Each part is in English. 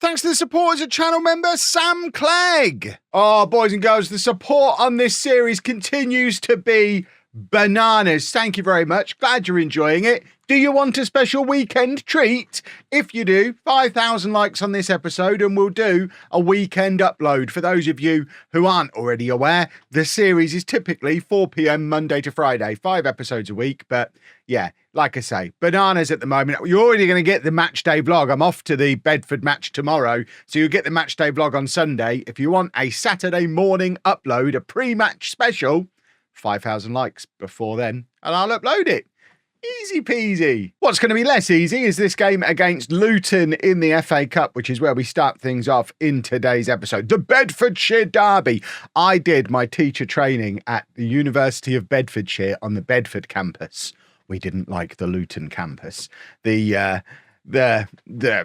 Thanks to the support as a channel member, Sam Clegg. Oh, boys and girls, the support on this series continues to be bananas. Thank you very much. Glad you're enjoying it. Do you want a special weekend treat? If you do, 5,000 likes on this episode and we'll do a weekend upload. For those of you who aren't already aware, the series is typically 4 p.m. Monday to Friday, 5 episodes a week. But yeah, like I say, bananas at the moment. You're already going to get the match day vlog. I'm off to the Bedford match tomorrow, so you'll get the match day vlog on Sunday. If you want a Saturday morning upload, a pre-match special, 5,000 likes before then, and I'll upload it. Easy peasy. What's going to be less easy is this game against Luton in the FA Cup, which is where we start things off in today's episode. The Bedfordshire Derby. I did my teacher training at the University of Bedfordshire on the Bedford campus. We didn't like the Luton campus. The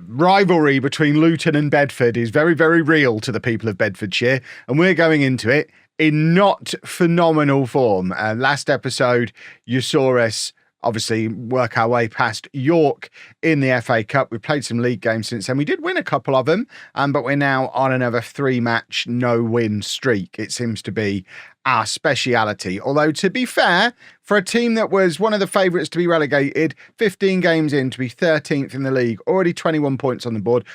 rivalry between Luton and Bedford is very, very real to the people of Bedfordshire, and we're going into it in not phenomenal form. Last episode, you saw us obviously work our way past York in the FA Cup. We've played some league games since then. We did win a couple of them, but we're now on another 3-match no-win streak. It seems to be our speciality. Although, to be fair, for a team that was one of the favourites to be relegated, 15 games in to be 13th in the league, already 21 points on the board.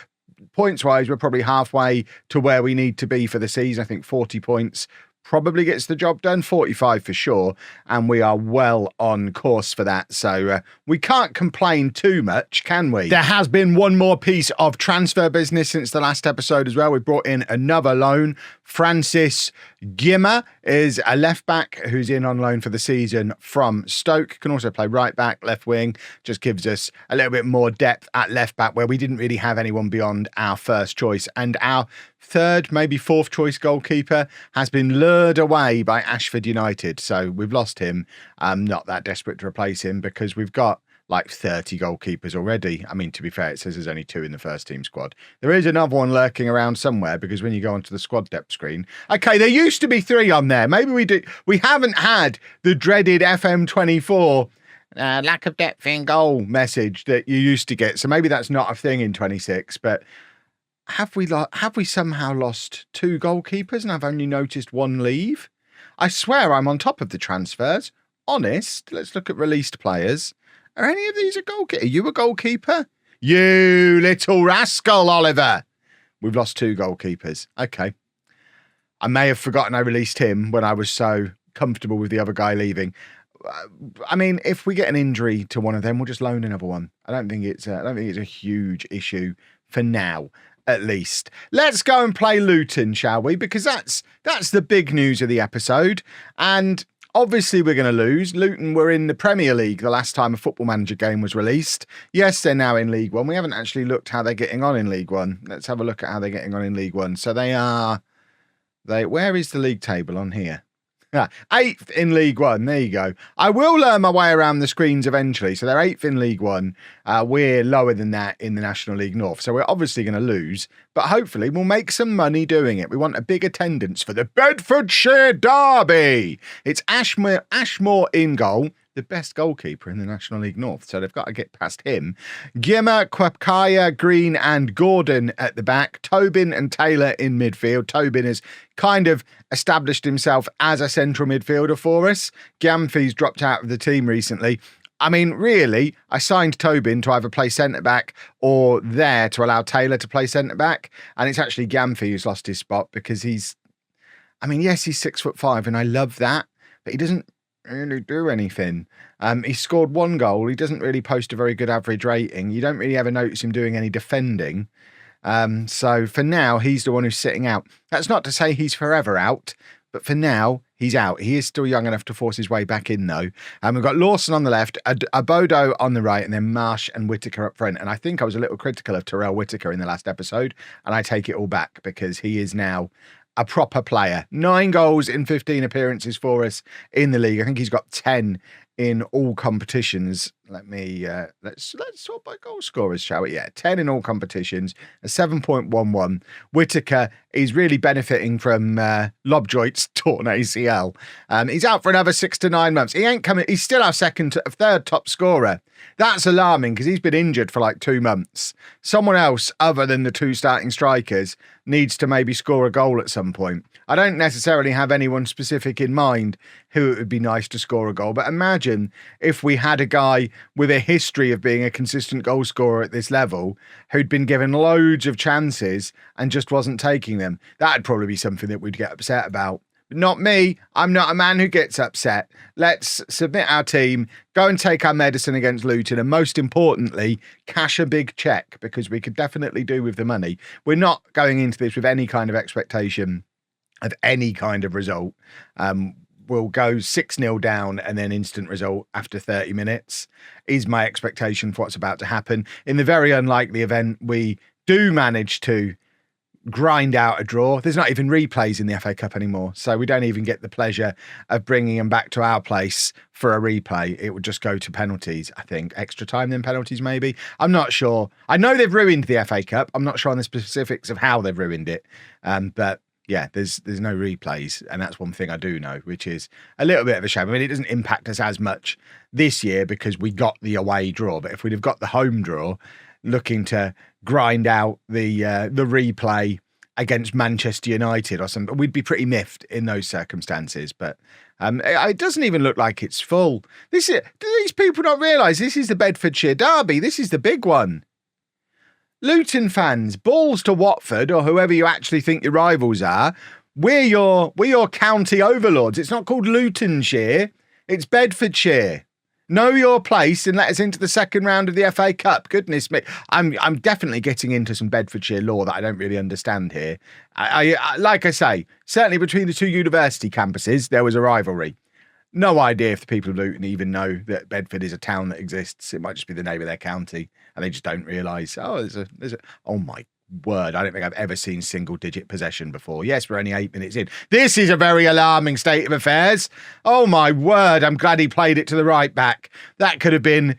Points-wise, we're probably halfway to where we need to be for the season. I think 40 points probably gets the job done, 45 for sure, and we are well on course for that, so we can't complain too much, can we? There has been one more piece of transfer business since the last episode as well. We brought in another loan. Francis Gimmer is a left back who's in on loan for the season from Stoke. Can also play right back, left wing. Just gives us a little bit more depth at left back where we didn't really have anyone beyond our first choice, and our third, maybe fourth choice goalkeeper has been lured away by Ashford United. So we've lost him. I'm not that desperate to replace him because we've got like 30 goalkeepers already. I mean, to be fair, it says there's only 2 in the first team squad. There is another one lurking around somewhere because when you go onto the squad depth screen, okay, there used to be 3 on there. Maybe we do. We haven't had the dreaded FM24 lack of depth in goal message that you used to get. So maybe that's not a thing in 26, but have we somehow lost 2 goalkeepers and I've only noticed 1 leave? I swear I'm on top of the transfers. Honest. Let's look at released players. Are any of these a goalkeeper? Are you a goalkeeper? You little rascal, Oliver. We've lost 2 goalkeepers. Okay. I may have forgotten I released him when I was so comfortable with the other guy leaving. I mean, if we get an injury to one of them, we'll just loan another one. I don't think it's a huge issue for now, at least. Let's go and play Luton, shall we? Because that's the big news of the episode. And obviously we're going to lose. Luton were in the Premier League the last time a Football Manager game was released. Yes, they're now in League One. We haven't actually looked how they're getting on in League One. Let's have a look at how they're getting on in League One. So where is the league table on here? 8th in League One. There you go. I will learn my way around the screens eventually. So they're 8th in League One. We're lower than that in the National League North. So we're obviously going to lose, but hopefully we'll make some money doing it. We want a big attendance for the Bedfordshire Derby. It's Ashmore in goal, the best goalkeeper in the National League North. So they've got to get past him. Gimmer, Kwapkaya, Green and Gordon at the back. Tobin and Taylor in midfield. Tobin has kind of established himself as a central midfielder for us. Gamfi's dropped out of the team recently. I mean, really, I signed Tobin to either play centre-back or there to allow Taylor to play centre-back. And it's actually Gamfi who's lost his spot because yes, he's 6'5" and I love that, but he doesn't really do anything. He scored 1 goal. He doesn't really post a very good average rating. You don't really ever notice him doing any defending. So for now, he's the one who's sitting out. That's not to say he's forever out, but for now, he's out. He is still young enough to force his way back in, though. We've got Lawson on the left, Abodo on the right, and then Marsh and Whittaker up front. And I think I was a little critical of Terrell Whittaker in the last episode, and I take it all back because he is now a proper player. 9 goals in 15 appearances for us in the league. I think he's got 10 in all competitions Let me let's sort by goal scorers, shall we? Yeah, 10 in all competitions, a 7.11. Whitaker is really benefiting from LOLLUJO's torn ACL. He's out for another 6 to 9 months. He ain't coming. He's still our third top scorer. That's alarming because he's been injured for like 2 months. Someone else other than the 2 starting strikers needs to maybe score a goal at some point. I don't necessarily have anyone specific in mind who it would be nice to score a goal, but imagine if we had a guy with a history of being a consistent goal scorer at this level who'd been given loads of chances and just wasn't taking them. That'd probably be something that we'd get upset about. But not me. I'm not a man who gets upset. Let's submit our team, go and take our medicine against Luton, and most importantly, cash a big check, because we could definitely do with the money. We're not going into this with any kind of expectation of any kind of result. We'll go 6-0 down and then instant result after 30 minutes is my expectation for what's about to happen. In the very unlikely event we do manage to grind out a draw, there's not even replays in the FA Cup anymore, so we don't even get the pleasure of bringing them back to our place for a replay. It would just go to penalties, I think. Extra time, then penalties maybe. I'm not sure. I know they've ruined the FA Cup. I'm not sure on the specifics of how they've ruined it, but yeah, there's no replays, and that's one thing I do know, which is a little bit of a shame. I mean, it doesn't impact us as much this year because we got the away draw, but if we'd have got the home draw, looking to grind out the replay against Manchester United or something, we'd be pretty miffed in those circumstances. But it doesn't even look like it's full. Do these people not realise this is the Bedfordshire derby? This is the big one. Luton fans, balls to Watford or whoever you actually think your rivals are. We're your county overlords. It's not called Lutonshire, it's Bedfordshire. Know your place and let us into the second round of the FA Cup. Goodness me. I'm definitely getting into some Bedfordshire lore that I don't really understand here. I like I say, certainly between the 2 university campuses, there was a rivalry. No idea if the people of Luton even know that Bedford is a town that exists. It might just be the name of their county, and they just don't realise. Oh, there's a. Oh my word! I don't think I've ever seen single-digit possession before. Yes, we're only 8 minutes in. This is a very alarming state of affairs. Oh my word! I'm glad he played it to the right back. That could have been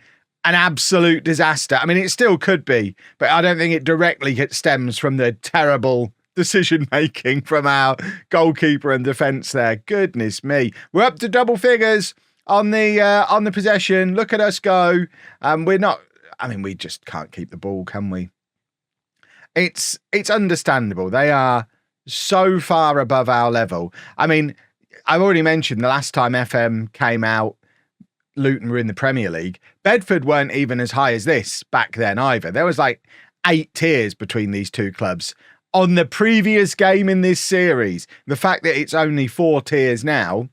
an absolute disaster. I mean, it still could be, but I don't think it directly stems from the terrible decision making from our goalkeeper and defence there. Goodness me, we're up to double figures on the possession. Look at us go. We're not. I mean, we just can't keep the ball, can we? It's understandable. They are so far above our level. I mean, I've already mentioned the last time FM came out, Luton were in the Premier League. Bedford weren't even as high as this back then either. There was like 8 tiers between these two clubs. On the previous game in this series, the fact that it's only 4 tiers now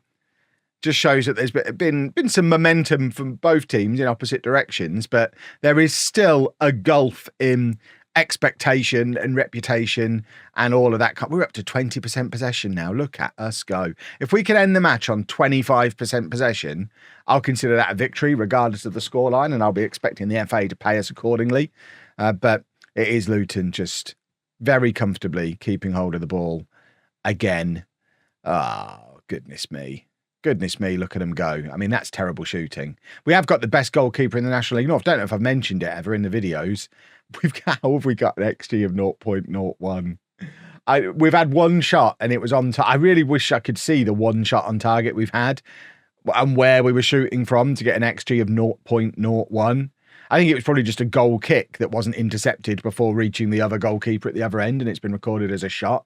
just shows that there's been some momentum from both teams in opposite directions, but there is still a gulf in expectation and reputation and all of that. We're up to 20% possession now. Look at us go. If we can end the match on 25% possession, I'll consider that a victory regardless of the scoreline, and I'll be expecting the FA to pay us accordingly. But it is Luton just very comfortably keeping hold of the ball again. Oh, goodness me. Goodness me, look at them go. I mean, that's terrible shooting. We have got the best goalkeeper in the National League North. Don't know if I've mentioned it ever in the videos. How have we got an XG of 0.01? We've had one shot and it was on I really wish I could see the one shot on target we've had and where we were shooting from to get an XG of 0.01. I think it was probably just a goal kick that wasn't intercepted before reaching the other goalkeeper at the other end, and it's been recorded as a shot.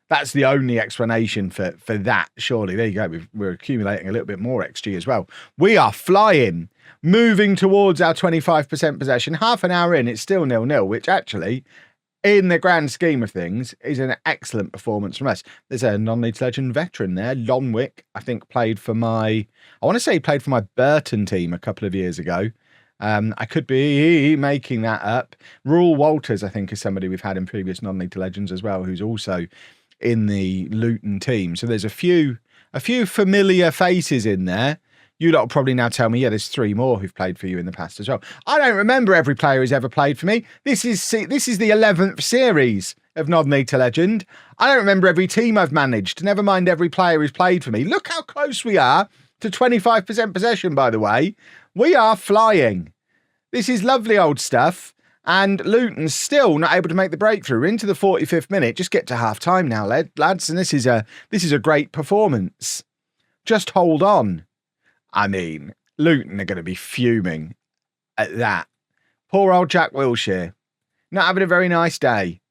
That's the only explanation for that, surely. There you go. We're accumulating a little bit more XG as well. We are flying, moving towards our 25% possession. Half an hour in, it's still 0-0, which actually, in the grand scheme of things, is an excellent performance from us. There's a non-Leeds legend veteran there, Lonwick, I think played for my Burton team a couple of years ago. I could be making that up. Rule Walters, I think, is somebody we've had in previous non-League legends as well, who's also in the Luton team. So there's a few familiar faces in there. You lot will probably now tell me, yeah, there's 3 more who've played for you in the past as well. I don't remember every player who's ever played for me. This is the 11th series of non-League to Legend. I don't remember every team I've managed, never mind every player who's played for me. Look how close we are to 25% possession, by the way. We are flying. This is lovely old stuff. And Luton's still not able to make the breakthrough. We're into the 45th minute. Just get to half time now, lads. And this is a great performance. Just hold on. I mean, Luton are going to be fuming at that. Poor old Jack Wilshere. Not having a very nice day.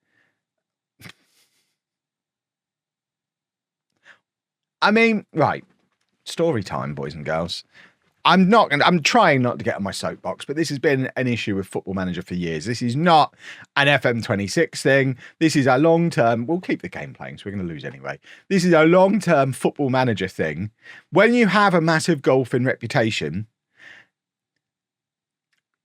I mean, right. Story time, boys and girls. I'm trying not to get on my soapbox, but this has been an issue with Football Manager for years. This is not an FM26 thing. This is a long-term, we'll keep the game playing, so we're going to lose anyway. This is a long-term Football Manager thing. When you have a massive golfing reputation,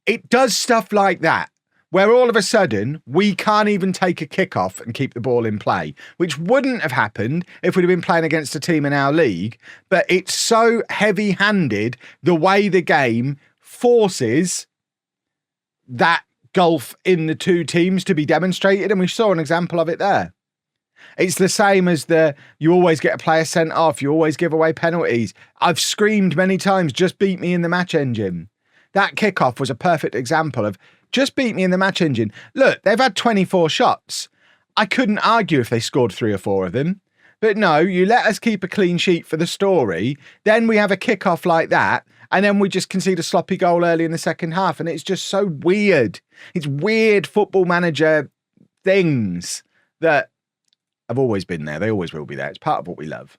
it does stuff like that, where all of a sudden we can't even take a kickoff and keep the ball in play, which wouldn't have happened if we'd have been playing against a team in our league. But it's so heavy-handed the way the game forces that gulf in the two teams to be demonstrated, and we saw an example of it there. It's the same as you always get a player sent off, you always give away penalties. I've screamed many times, just beat me in the match engine. That kickoff was a perfect example of just beat me in the match engine. Look, they've had 24 shots. I couldn't argue if they scored 3 or 4 of them. But no, you let us keep a clean sheet for the story. Then we have a kickoff like that. And then we just concede a sloppy goal early in the second half. And it's just so weird. It's weird Football Manager things that have always been there. They always will be there. It's part of what we love.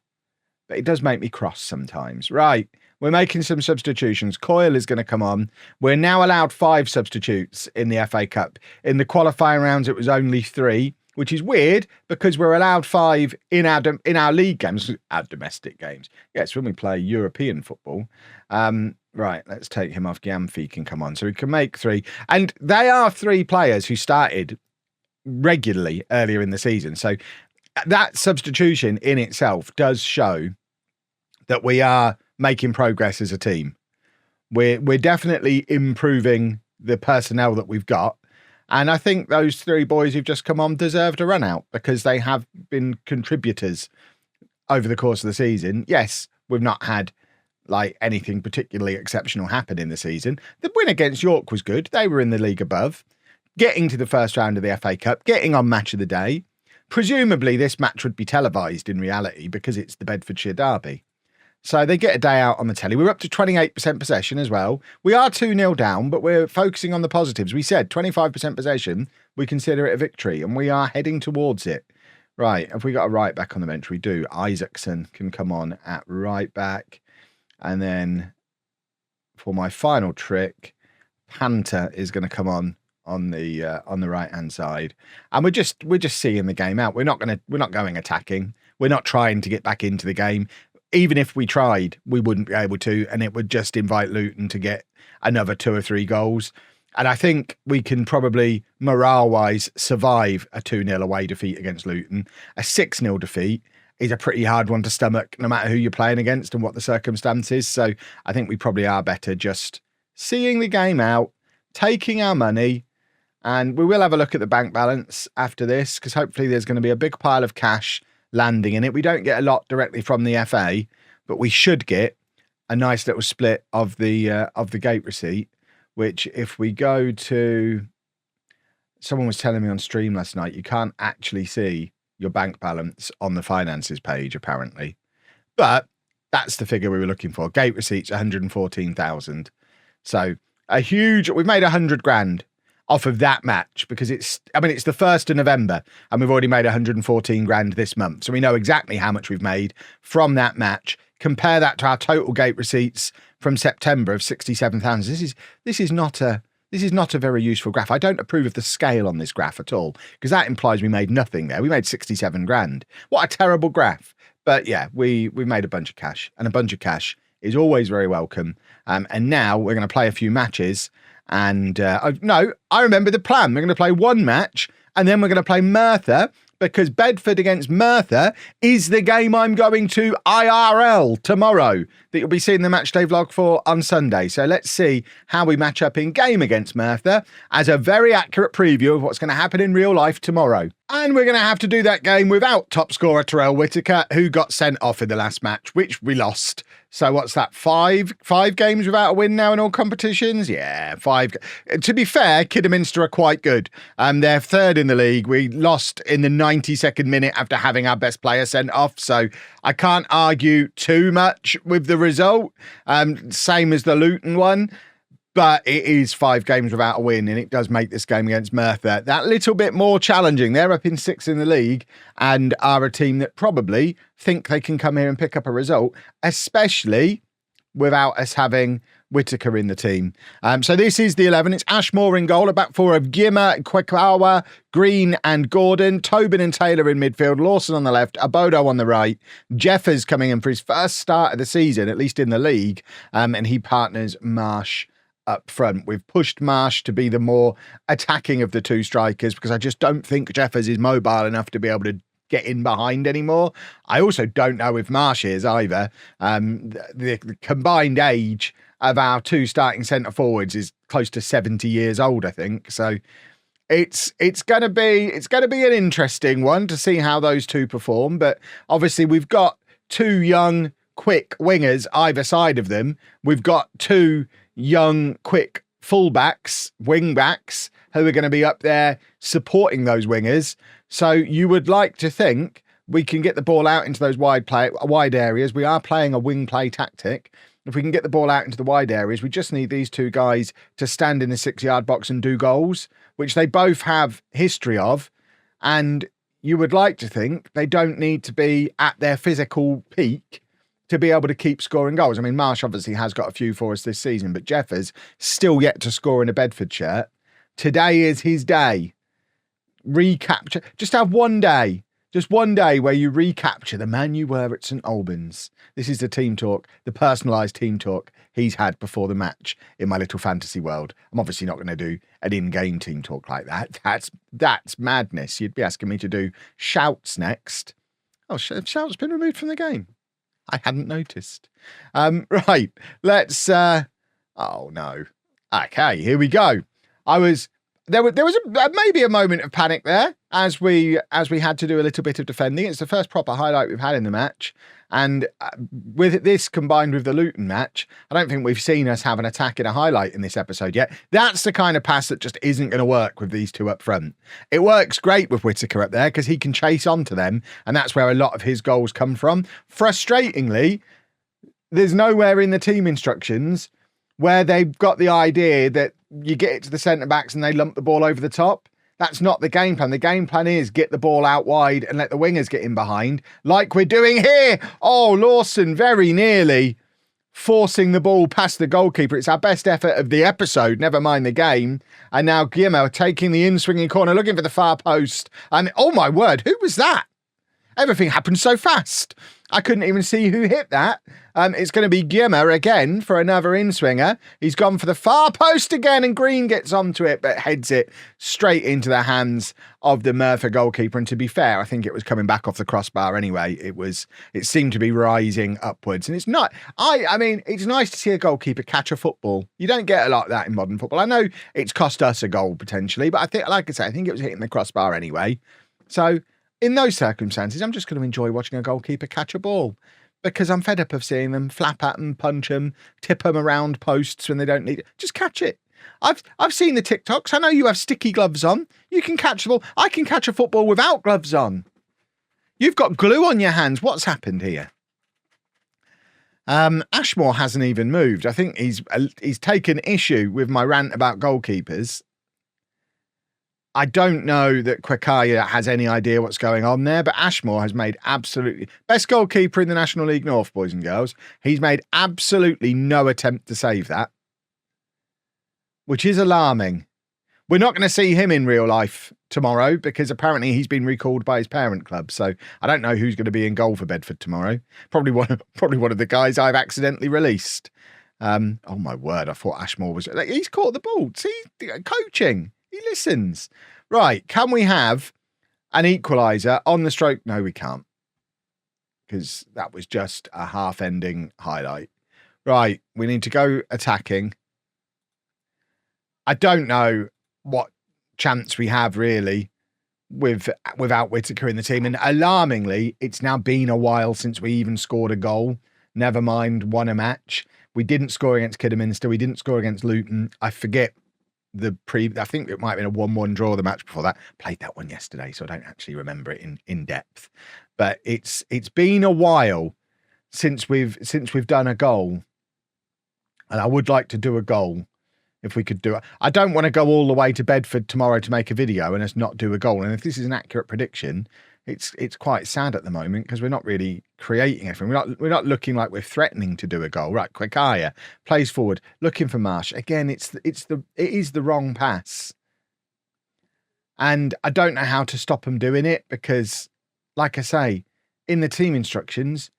But it does make me cross sometimes. Right. We're making some substitutions. Coyle is going to come on. We're now allowed 5 substitutes in the FA Cup. In the qualifying rounds, it was only 3, which is weird because we're allowed 5 in our league games, our domestic games. Yes, when we play European football. Right, let's take him off. Gyamfi can come on. So we can make 3. And they are 3 players who started regularly earlier in the season. So that substitution in itself does show that we are making progress as a team. We're definitely improving the personnel that we've got. And I think those 3 boys who've just come on deserved a run out because they have been contributors over the course of the season. Yes, we've not had like anything particularly exceptional happen in the season. The win against York was good. They were in the league above, getting to the first round of the FA Cup, getting on match of the day. Presumably this match would be televised in reality because it's the Bedfordshire derby. So they get a day out on the telly. We're up to 28% possession as well. We are 2-0 down, but we're focusing on the positives. We said 25% possession, we consider it a victory, and we are heading towards it. Right, have we got a right back on the bench? We do. Isaacson can come on at right back. And then for my final trick, Panther is going to come on the right-hand side. And we're just seeing the game out. We're not going attacking. We're not trying to get back into the game. Even if we tried, we wouldn't be able to, and it would just invite Luton to get another 2 or 3 goals. And I think we can probably, morale-wise, survive a 2-0 away defeat against Luton. A 6-0 defeat is a pretty hard one to stomach, no matter who you're playing against and what the circumstances. So I think we probably are better just seeing the game out, taking our money, and we will have a look at the bank balance after this, because hopefully there's going to be a big pile of cash landing in it. We don't get a lot directly from the FA, but we should get a nice little split of the gate receipt, which if we go to, someone was telling me on stream last night, you can't actually see your bank balance on the finances page apparently, but that's the figure we were looking for. Gate receipts 114,000. So we've made 100 grand off of that match, because it's the 1st of November and we've already made 114 grand this month. So we know exactly how much we've made from that match. Compare that to our total gate receipts from September of 67,000. This is not a very useful graph. I don't approve of the scale on this graph at all, because that implies we made nothing there. We made 67 grand. What a terrible graph. But yeah, we made a bunch of cash, and a bunch of cash is always very welcome. And now we're going to play a few matches. And I remember the plan. We're going to play 1 match, and then we're going to play Merthyr, because Bedford against Merthyr is the game I'm going to IRL tomorrow, that you'll be seeing the matchday vlog for on Sunday. So let's see how we match up in game against Merthyr as a very accurate preview of what's going to happen in real life tomorrow. And we're going to have to do that game without top scorer Terrell Whitaker, who got sent off in the last match, which we lost. So what's that? Five games without a win now in all competitions? Yeah, 5. To be fair, Kidderminster are quite good. They're third in the league. We lost in the 92nd minute after having our best player sent off. So I can't argue too much with the result. Same as the Luton one. But it is 5 games without a win, and it does make this game against Merthyr that little bit more challenging. They're up in 6th in the league and are a team that probably think they can come here and pick up a result, especially without us having Whitaker in the team. So this is the 11. It's Ashmore in goal, a back four of Gimmer, Kwekawa, Green and Gordon, Tobin and Taylor in midfield, Lawson on the left, Abodo on the right. Jeffers coming in for his first start of the season, at least in the league, and he partners Marsh up front. We've pushed Marsh to be the more attacking of the 2 strikers because I just don't think Jeffers is mobile enough to be able to get in behind anymore. I also don't know if Marsh is either. The combined age of our 2 starting centre forwards is close to 70 years old, I think. So it's gonna be an interesting one to see how those 2 perform. But obviously we've got 2 young, quick wingers either side of them. We've got 2 young, quick fullbacks, wing-backs, who are going to be up there supporting those wingers. So you would like to think we can get the ball out into those wide areas. We are playing a wing play tactic. If we can get the ball out into the wide areas, we just need these 2 guys to stand in the 6-yard box and do goals, which they both have history of. And you would like to think they don't need to be at their physical peak to be able to keep scoring goals. I mean, Marsh obviously has got a few for us this season, but Jeffers still yet to score in a Bedford shirt. Today is his day. Recapture. Just have one day. Just one day where you recapture the man you were at St Albans. This is the team talk, the personalised team talk he's had before the match in my little fantasy world. I'm obviously not going to do an in-game team talk like that. That's madness. You'd be asking me to do shouts next. Oh, shout's been removed from the game. I hadn't noticed. Right, let's. Oh no. Okay, here we go. There was maybe a moment of panic there as we had to do a little bit of defending. It's the first proper highlight we've had in the match, and with this combined with the Luton match, I don't think we've seen us have an attack in a highlight in this episode yet. That's the kind of pass that just isn't going to work with these 2 up front. It works great with Whitaker up there because he can chase onto them, and that's where a lot of his goals come from. Frustratingly, there's nowhere in the team instructions where they've got the idea that you get it to the centre-backs and they lump the ball over the top. That's not the game plan. The game plan is get the ball out wide and let the wingers get in behind, like we're doing here. Oh, Lawson very nearly forcing the ball past the goalkeeper. It's our best effort of the episode, never mind the game. And now Guillermo taking the in-swinging corner, looking for the far post. And oh my word, who was that? Everything happened so fast. I couldn't even see who hit that. It's going to be Gimmer again for another in-swinger. He's gone for the far post again, and Green gets onto it, but heads it straight into the hands of the Merthyr goalkeeper. And to be fair, I think it was coming back off the crossbar anyway. It seemed to be rising upwards. And it's not, I mean, it's nice to see a goalkeeper catch a football. You don't get a lot of that in modern football. I know it's cost us a goal potentially, but I think, like I say, I think it was hitting the crossbar anyway. So in those circumstances, I'm just going to enjoy watching a goalkeeper catch a ball, because I'm fed up of seeing them flap at them, punch them, tip them around posts when they don't need it. Just catch it. I've seen the TikToks. I know you have sticky gloves on. You can catch the ball. I can catch a football without gloves on. You've got glue on your hands. What's happened here? Ashmore hasn't even moved. I think he's taken issue with my rant about goalkeepers. I don't know that Kwekaya has any idea what's going on there, but Ashmore has made absolutely best goalkeeper in the National League North, boys and girls. He's made absolutely no attempt to save that, which is alarming. We're not going to see him in real life tomorrow because apparently he's been recalled by his parent club. So I don't know who's going to be in goal for Bedford tomorrow. Probably one of the guys I've accidentally released. Oh my word! I thought Ashmore was. He's caught the ball. See, coaching. He listens. Right, can we have an equaliser on the stroke? No, we can't, because that was just a half-ending highlight. Right, we need to go attacking. I don't know what chance we have, really, without Whitaker in the team. And alarmingly, it's now been a while since we even scored a goal. never mind, won a match. We didn't score against Kidderminster. We didn't score against Luton. I forget I think it might have been a 1-1 draw the match before that. Played that one yesterday, so I don't actually remember it in depth. But it's been a while since we've done a goal. And I would like to do a goal if we could do it. I don't want to go all the way to Bedford tomorrow to make a video and us not do a goal. And if this is an accurate prediction, it's quite sad at the moment because we're not really creating anything. We're not looking like we're threatening to do a goal. Right, Quickaya plays forward, looking for Marsh. Again, it is the wrong pass. And I don't know how to stop them doing it because, like I say, in the team instructions,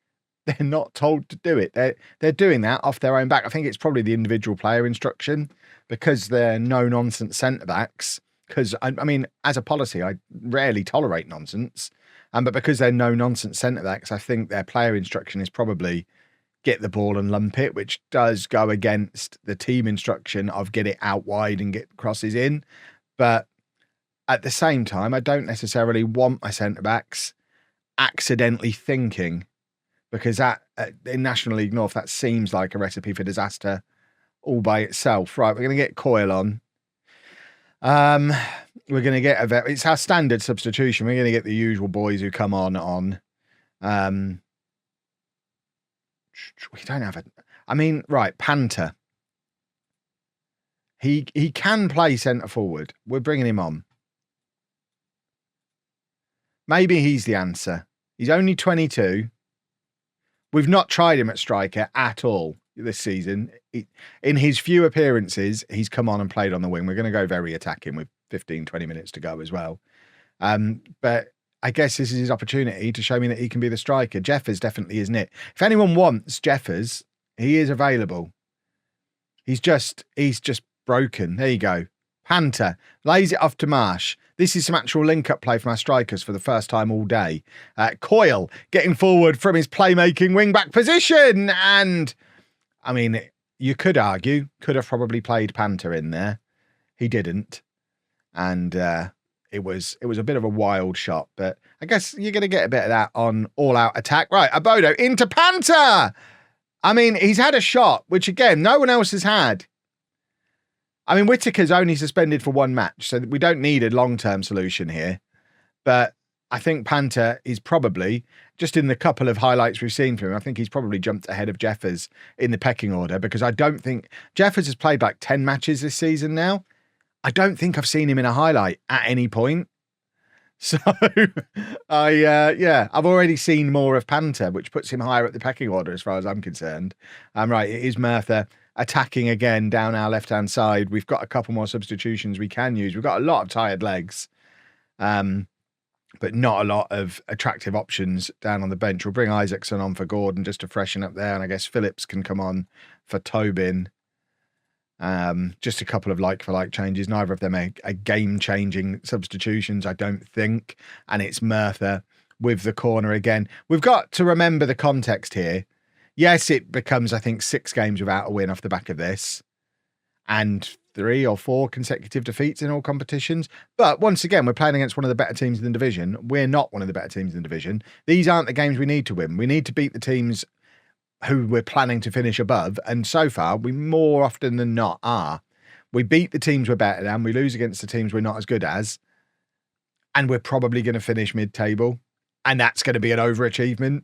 they're not told to do it. They're doing that off their own back. I think it's probably the individual player instruction because they're no-nonsense centre-backs. Because, I mean, as a policy, I rarely tolerate nonsense. But because they're no-nonsense centre-backs, I think their player instruction is probably get the ball and lump it, which does go against the team instruction of get it out wide and get crosses in. But at the same time, I don't necessarily want my centre-backs accidentally thinking, because that in National League North, that seems like a recipe for disaster all by itself. Right, we're going to get Coyle on. We're going to get it's our standard substitution. We're going to get the usual boys who come on. We don't have right, Panther. He can play centre forward. We're bringing him on. Maybe he's the answer. He's only 22. We've not tried him at striker at all this season. In his few appearances, he's come on and played on the wing. We're going to go very attacking with 15, 20 minutes to go as well. But I guess this is his opportunity to show me that he can be the striker. Jeffers definitely isn't it. If anyone wants Jeffers, he is available. He's just broken. There you go. Panther lays it off to Marsh. This is some actual link-up play from our strikers for the first time all day. Coyle getting forward from his playmaking wing-back position. And, I mean, you could argue, could have probably played Panther in there. He didn't. And it was a bit of a wild shot. But I guess you're going to get a bit of that on all-out attack. Right, Abodo into Panther. I mean, he's had a shot, which, again, no one else has had. I mean, Whittaker's only suspended for one match, so we don't need a long-term solution here. But I think Panther is probably, just in the couple of highlights we've seen from him, I think he's probably jumped ahead of Jeffers in the pecking order, because I don't think Jeffers has played like 10 matches this season now. I don't think I've seen him in a highlight at any point. So I've already seen more of Panther, which puts him higher at the pecking order as far as I'm concerned. Right, it is Merthyr attacking again down our left-hand side. We've got a couple more substitutions we can use. We've got a lot of tired legs, but not a lot of attractive options down on the bench. We'll bring Isaacson on for Gordon just to freshen up there, and I guess Phillips can come on for Tobin. Just a couple of like-for-like changes. Neither of them are game-changing substitutions, I don't think. And it's Merthyr with the corner again. We've got to remember the context here. Yes, it becomes, I think, 6 games without a win off the back of this. And 3 or 4 consecutive defeats in all competitions. But once again, we're playing against one of the better teams in the division. We're not one of the better teams in the division. These aren't the games we need to win. We need to beat the teams who we're planning to finish above. And so far, we more often than not are. We beat the teams we're better than. We lose against the teams we're not as good as. And we're probably going to finish mid-table. And that's going to be an overachievement.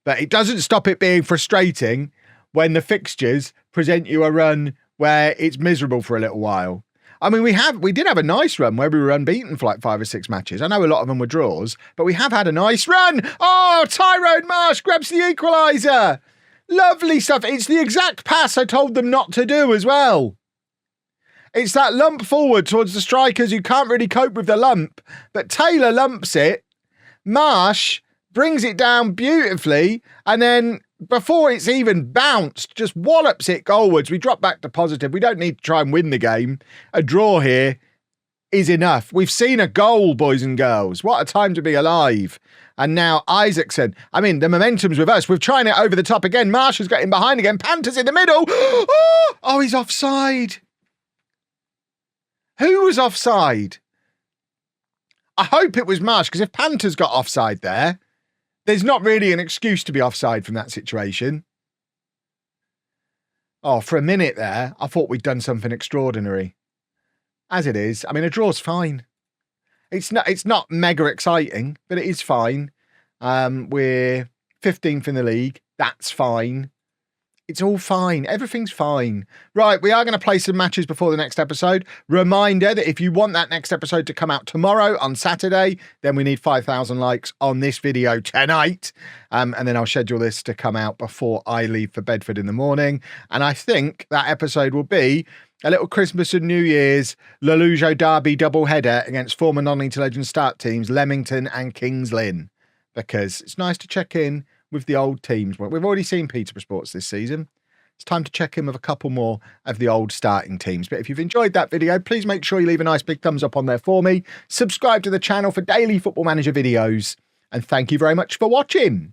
But it doesn't stop it being frustrating when the fixtures present you a run where it's miserable for a little while. I mean, we did have a nice run where we were unbeaten for like 5 or 6 matches. I know a lot of them were draws, but we have had a nice run. Oh, Tyrone Marsh grabs the equaliser. Lovely stuff. It's the exact pass I told them not to do as well. It's that lump forward towards the strikers who can't really cope with the lump, but Taylor lumps it. Marsh brings it down beautifully, and then before it's even bounced, just wallops it goalwards. We drop back to positive. We don't need to try and win the game. A draw here is enough. We've seen a goal, boys and girls. What a time to be alive. And now Isaacson. I mean, the momentum's with us. We're trying it over the top again. Marsh has got him behind again. Panther's in the middle. Oh, he's offside. Who was offside? I hope it was Marsh, because if Panther's got offside there, there's not really an excuse to be offside from that situation. Oh, for a minute there, I thought we'd done something extraordinary. As it is, I mean, a draw's fine. It's not mega exciting, but it is fine. We're 15th in the league. That's fine. It's all fine. Everything's fine. Right, we are going to play some matches before the next episode. Reminder that if you want that next episode to come out tomorrow on Saturday, then we need 5,000 likes on this video tonight. And then I'll schedule this to come out before I leave for Bedford in the morning. And I think that episode will be a little Christmas and New Year's LOLLUJO derby doubleheader against former non-League Legends start teams Leamington and Kings Lynn. Because it's nice to check in with the old teams. We've already seen Peterborough Sports this season. It's time to check in with a couple more of the old starting teams. But if you've enjoyed that video, please make sure you leave a nice big thumbs up on there for me. Subscribe to the channel for daily Football Manager videos. And thank you very much for watching.